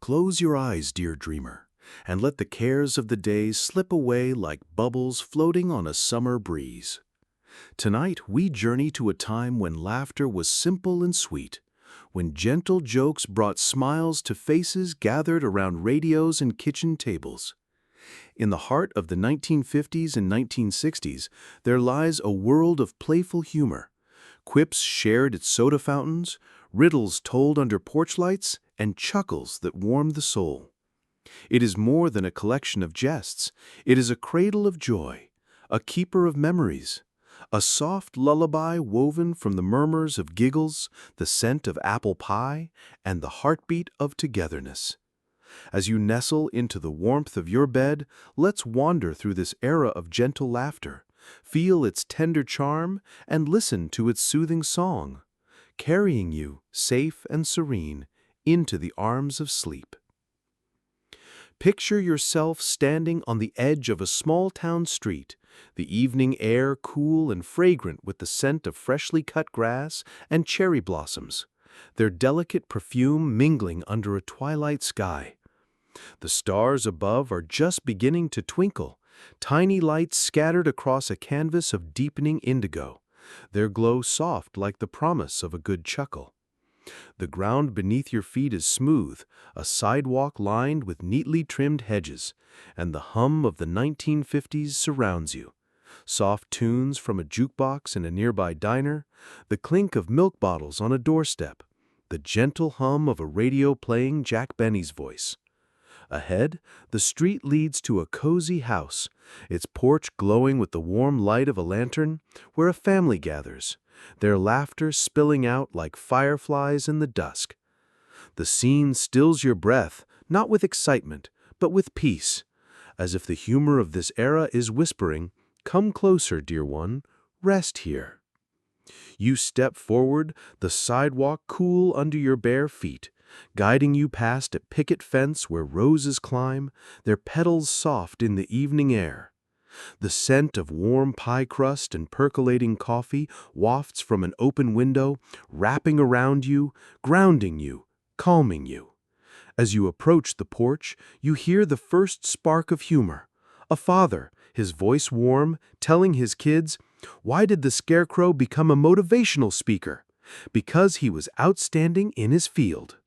Close your eyes, dear dreamer, and let the cares of the day slip away like bubbles floating on a summer breeze. Tonight, we journey to a time when laughter was simple and sweet, when gentle jokes brought smiles to faces gathered around radios and kitchen tables. In the heart of the 1950s and 1960s, there lies a world of playful humor. Quips shared at soda fountains, riddles told under porch lights, and chuckles that warmed the soul. It is more than a collection of jests. It is a cradle of joy, a keeper of memories, a soft lullaby woven from the murmurs of giggles, the scent of apple pie, and the heartbeat of togetherness. As you nestle into the warmth of your bed, let's wander through this era of gentle laughter, feel its tender charm, and listen to its soothing song, carrying you, safe and serene, into the arms of sleep. Picture yourself standing on the edge of a small-town street, the evening air cool and fragrant with the scent of freshly cut grass and cherry blossoms, their delicate perfume mingling under a twilight sky. The stars above are just beginning to twinkle, tiny lights scattered across a canvas of deepening indigo, their glow soft like the promise of a good chuckle. The ground beneath your feet is smooth, a sidewalk lined with neatly trimmed hedges, and the hum of the 1950s surrounds you. Soft tunes from a jukebox in a nearby diner, the clink of milk bottles on a doorstep, the gentle hum of a radio playing Jack Benny's voice. Ahead, the street leads to a cozy house, its porch glowing with the warm light of a lantern, where a family gathers, their laughter spilling out like fireflies in the dusk. The scene stills your breath, not with excitement, but with peace, as if the humor of this era is whispering, "Come closer, dear one, rest here." You step forward, the sidewalk cool under your bare feet, guiding you past a picket fence where roses climb, their petals soft in the evening air. The scent of warm pie crust and percolating coffee wafts from an open window, wrapping around you, grounding you, calming you. As you approach the porch, you hear the first spark of humor. A father, his voice warm, telling his kids, "Why did the scarecrow become a motivational speaker? Because he was outstanding in his field."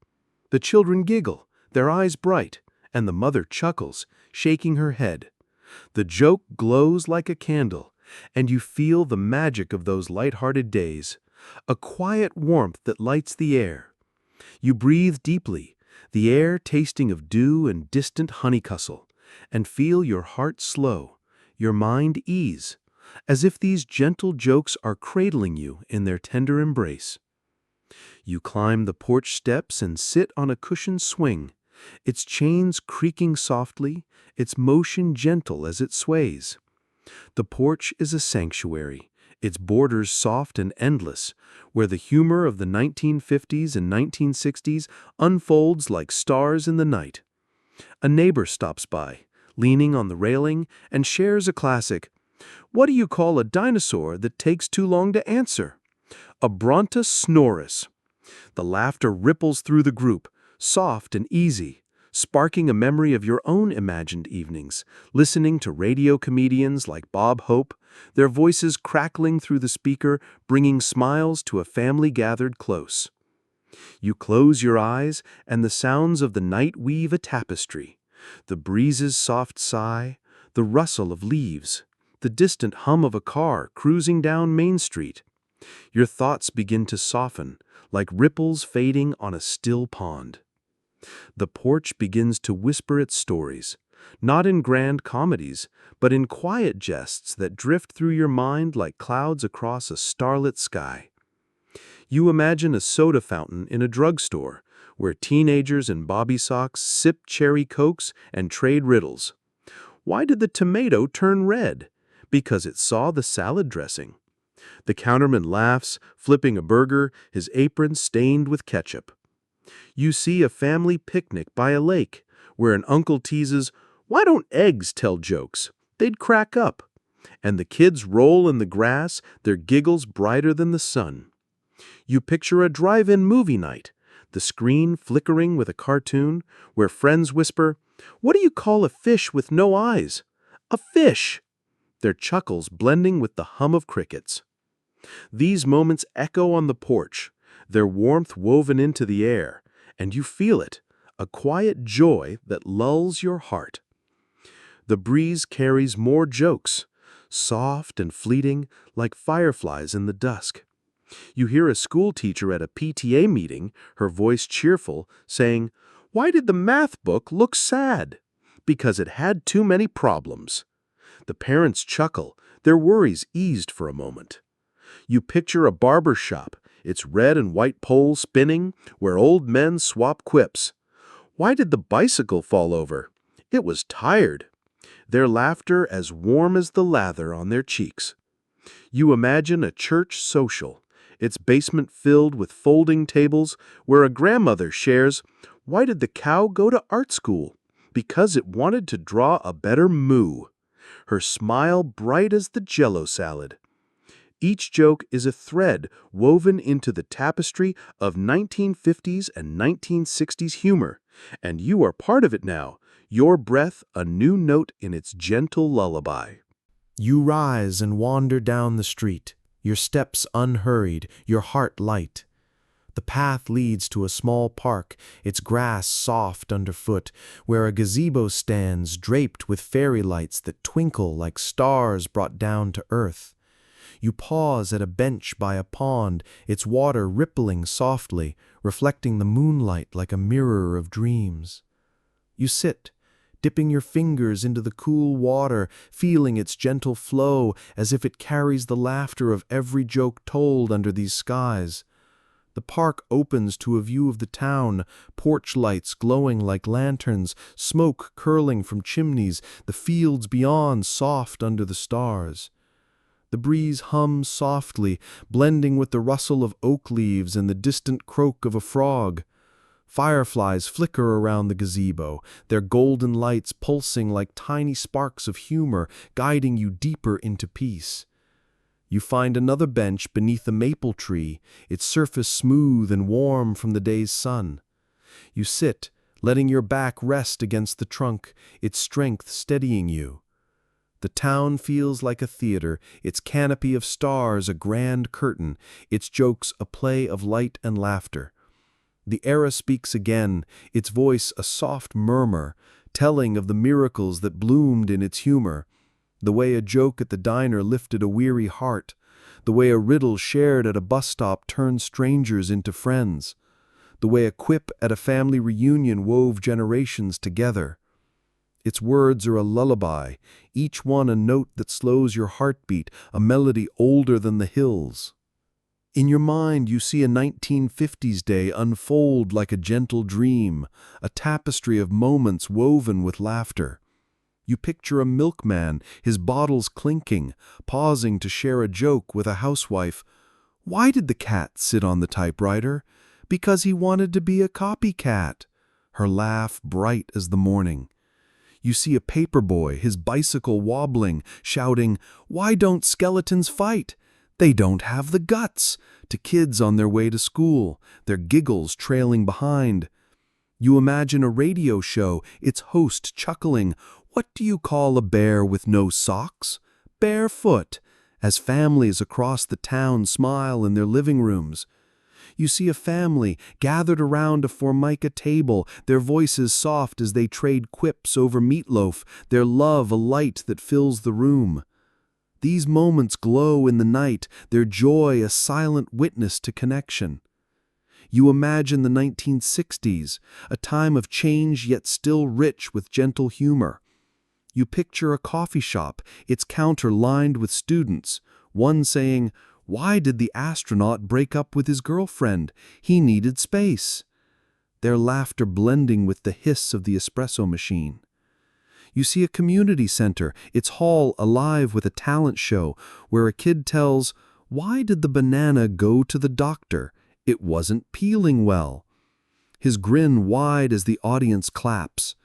The children giggle, their eyes bright, and the mother chuckles, shaking her head. The joke glows like a candle, and you feel the magic of those light-hearted days, a quiet warmth that lights the air. You breathe deeply, the air tasting of dew and distant honeycustle, and feel your heart slow, your mind ease, as if these gentle jokes are cradling you in their tender embrace. You climb the porch steps and sit on a cushioned swing, its chains creaking softly, its motion gentle as it sways. The porch is a sanctuary, its borders soft and endless, where the humor of the 1950s and 1960s unfolds like stars in the night. A neighbor stops by, leaning on the railing, and shares a classic. "What do you call a dinosaur that takes too long to answer?" "A brontosaurus." The laughter ripples through the group, soft and easy, sparking a memory of your own imagined evenings, listening to radio comedians like Bob Hope, their voices crackling through the speaker, bringing smiles to a family gathered close. You close your eyes, and the sounds of the night weave a tapestry, the breeze's soft sigh, the rustle of leaves, the distant hum of a car cruising down Main Street. Your thoughts begin to soften, like ripples fading on a still pond. The porch begins to whisper its stories, not in grand comedies, but in quiet jests that drift through your mind like clouds across a starlit sky. You imagine a soda fountain in a drugstore, where teenagers in bobby socks sip cherry cokes and trade riddles. Why did the tomato turn red? Because it saw the salad dressing. The counterman laughs, flipping a burger, his apron stained with ketchup. You see a family picnic by a lake, where an uncle teases, "Why don't eggs tell jokes? They'd crack up." And the kids roll in the grass, their giggles brighter than the sun. You picture a drive-in movie night, the screen flickering with a cartoon, where friends whisper, "What do you call a fish with no eyes?" "A fish!" Their chuckles blending with the hum of crickets. These moments echo on the porch, their warmth woven into the air, and you feel it, a quiet joy that lulls your heart. The breeze carries more jokes, soft and fleeting like fireflies in the dusk. You hear a schoolteacher at a PTA meeting, her voice cheerful, saying, "Why did the math book look sad?" "Because it had too many problems." The parents chuckle, their worries eased for a moment. You picture a barber shop, its red and white pole spinning, where old men swap quips. "Why did the bicycle fall over?" "It was tired." Their laughter as warm as the lather on their cheeks. You imagine a church social, its basement filled with folding tables, where a grandmother shares, "Why did the cow go to art school?" "Because it wanted to draw a better moo." Her smile bright as the Jell-O salad. Each joke is a thread woven into the tapestry of 1950s and 1960s humor, and you are part of it now, your breath a new note in its gentle lullaby. You rise and wander down the street, your steps unhurried, your heart light. The path leads to a small park, its grass soft underfoot, where a gazebo stands draped with fairy lights that twinkle like stars brought down to earth. You pause at a bench by a pond, its water rippling softly, reflecting the moonlight like a mirror of dreams. You sit, dipping your fingers into the cool water, feeling its gentle flow as if it carries the laughter of every joke told under these skies. The park opens to a view of the town, porch lights glowing like lanterns, smoke curling from chimneys, the fields beyond soft under the stars. The breeze hums softly, blending with the rustle of oak leaves and the distant croak of a frog. Fireflies flicker around the gazebo, their golden lights pulsing like tiny sparks of humor, guiding you deeper into peace. You find another bench beneath a maple tree, its surface smooth and warm from the day's sun. You sit, letting your back rest against the trunk, its strength steadying you. The town feels like a theater, its canopy of stars a grand curtain, its jokes a play of light and laughter. The era speaks again, its voice a soft murmur, telling of the miracles that bloomed in its humor. The way a joke at the diner lifted a weary heart, the way a riddle shared at a bus stop turned strangers into friends, the way a quip at a family reunion wove generations together. Its words are a lullaby, each one a note that slows your heartbeat, a melody older than the hills. In your mind you see a 1950s day unfold like a gentle dream, a tapestry of moments woven with laughter. You picture a milkman, his bottles clinking, pausing to share a joke with a housewife. "Why did the cat sit on the typewriter?" "Because he wanted to be a copycat." Her laugh bright as the morning. You see a paperboy, his bicycle wobbling, shouting, "Why don't skeletons fight?" "They don't have the guts," to kids on their way to school, their giggles trailing behind. You imagine a radio show, its host chuckling, "What do you call a bear with no socks?" "Barefoot," as families across the town smile in their living rooms. You see a family gathered around a formica table, their voices soft as they trade quips over meatloaf, their love a light that fills the room. These moments glow in the night, their joy a silent witness to connection. You imagine the 1960s, a time of change yet still rich with gentle humor. You picture a coffee shop, its counter lined with students, one saying, "Why did the astronaut break up with his girlfriend? He needed space." Their laughter blending with the hiss of the espresso machine. You see a community center, its hall alive with a talent show, where a kid tells, "Why did the banana go to the doctor? It wasn't peeling well." His grin wide as the audience claps.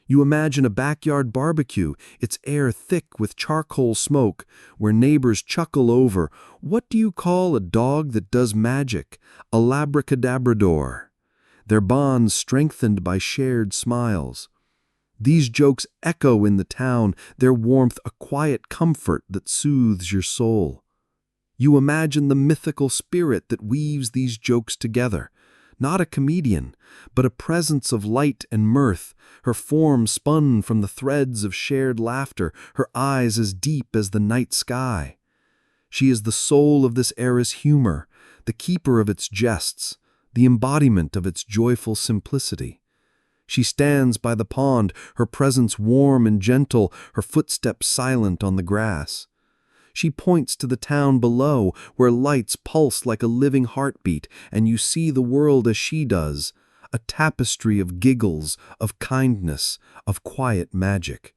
You imagine a backyard barbecue, its air thick with charcoal smoke, where neighbors chuckle over, "What do you call a dog that does magic? A labracadabrador." their bonds strengthened by shared smiles. These jokes echo in the town, their warmth a quiet comfort that soothes your soul. You imagine the mythical spirit that weaves these jokes together, not a comedian, but a presence of light and mirth, her form spun from the threads of shared laughter, her eyes as deep as the night sky. She is the soul of this era's humor, the keeper of its jests, the embodiment of its joyful simplicity. She stands by the pond, her presence warm and gentle, her footsteps silent on the grass. She points to the town below, where lights pulse like a living heartbeat, and you see the world as she does, a tapestry of giggles, of kindness, of quiet magic.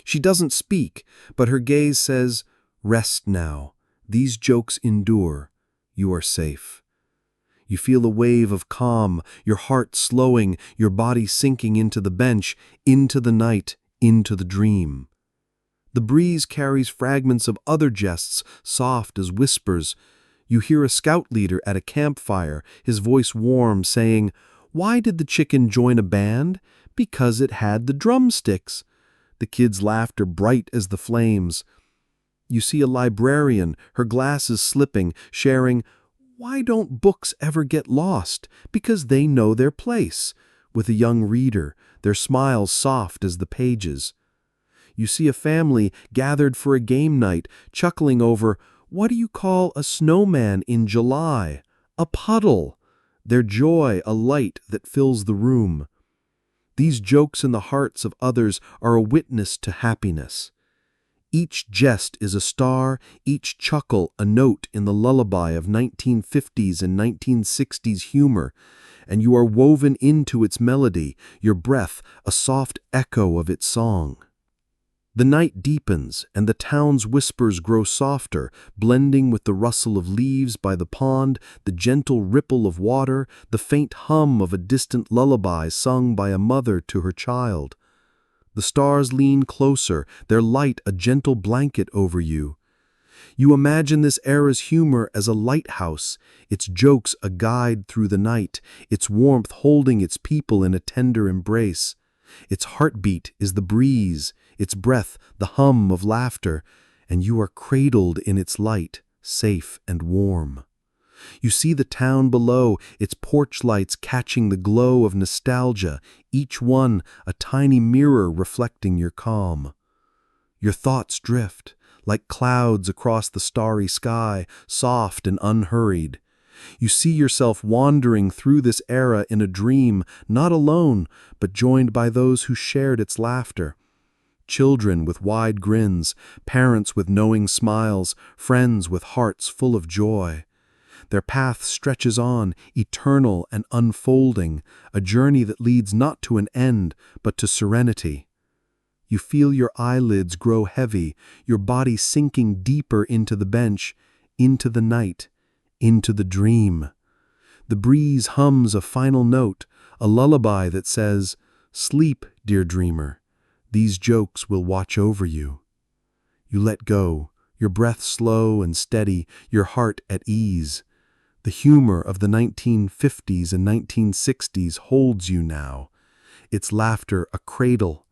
She doesn't speak, but her gaze says, "Rest now. These jokes endure. You are safe." You feel a wave of calm, your heart slowing, your body sinking into the bench, into the night, into the dream. The breeze carries fragments of other jests, soft as whispers. You hear a scout leader at a campfire, his voice warm, saying, "Why did the chicken join a band? Because it had the drumsticks." The kids' laughter bright as the flames. You see a librarian, her glasses slipping, sharing, "Why don't books ever get lost? Because they know their place," with a young reader, their smiles soft as the pages. You see a family gathered for a game night, chuckling over, "What do you call a snowman in July? A puddle." Their joy a light that fills the room. These jokes in the hearts of others are a witness to happiness. Each jest is a star, each chuckle a note in the lullaby of 1950s and 1960s humor, and you are woven into its melody, your breath a soft echo of its song. The night deepens, and the town's whispers grow softer, blending with the rustle of leaves by the pond, the gentle ripple of water, the faint hum of a distant lullaby sung by a mother to her child. The stars lean closer, their light a gentle blanket over you. You imagine this era's humor as a lighthouse, its jokes a guide through the night, its warmth holding its people in a tender embrace. Its heartbeat is the breeze, its breath the hum of laughter, and you are cradled in its light, safe and warm. You see the town below, its porch lights catching the glow of nostalgia, each one a tiny mirror reflecting your calm. Your thoughts drift, like clouds across the starry sky, soft and unhurried. You see yourself wandering through this era in a dream, not alone, but joined by those who shared its laughter. Children with wide grins, parents with knowing smiles, friends with hearts full of joy. Their path stretches on, eternal and unfolding, a journey that leads not to an end, but to serenity. You feel your eyelids grow heavy, your body sinking deeper into the bench, into the night, into the dream. The breeze hums a final note, a lullaby that says, "Sleep, dear dreamer. These jokes will watch over you." You let go, your breath slow and steady, your heart at ease. The humor of the 1950s and 1960s holds you now, its laughter a cradle,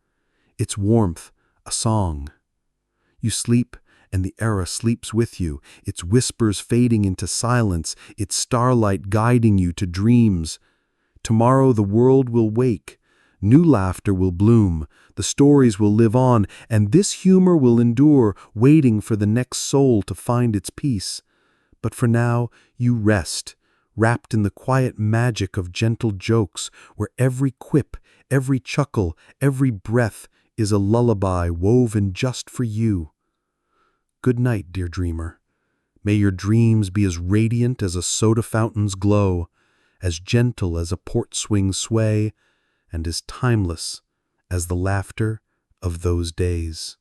its warmth a song. You sleep, and the era sleeps with you, its whispers fading into silence, its starlight guiding you to dreams. Tomorrow the world will wake, new laughter will bloom, the stories will live on, and this humor will endure, waiting for the next soul to find its peace. But for now, you rest, wrapped in the quiet magic of gentle jokes, where every quip, every chuckle, every breath is a lullaby woven just for you. Good night, dear dreamer. May your dreams be as radiant as a soda fountain's glow, as gentle as a port swing's sway, and as timeless as the laughter of those days.